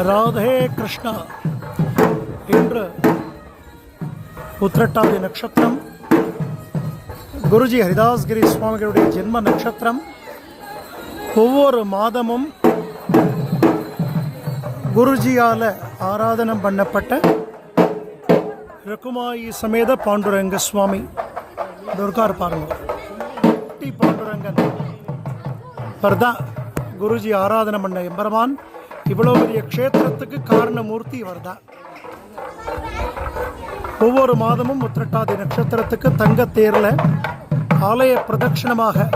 ராதே கிருஷ்ணா. இன்று உத்திரட்டாதி நட்சத்திரம், குருஜி ஹரிதாஸ்கிரி சுவாமிகளுடைய ஜென்ம நட்சத்திரம். ஒவ்வொரு மாதமும் குருஜியால் ஆராதனம் பண்ணப்பட்ட ரகுமாயி சமேத பாண்டுரங்க சுவாமி துர்கார் பாருங்க. பாண்டுரங்கன் வர்தான் குருஜி ஆராதனை பண்ண எம்பெருமான். இவ்வளோ பெரிய க்ஷேத்திரத்துக்கு காரணமூர்த்தி வர்தான். ஒவ்வொரு மாதமும் உத்திரட்டாதி நட்சத்திரத்துக்கு தங்கத்தேரில் ஆலய பிரதட்சணமாக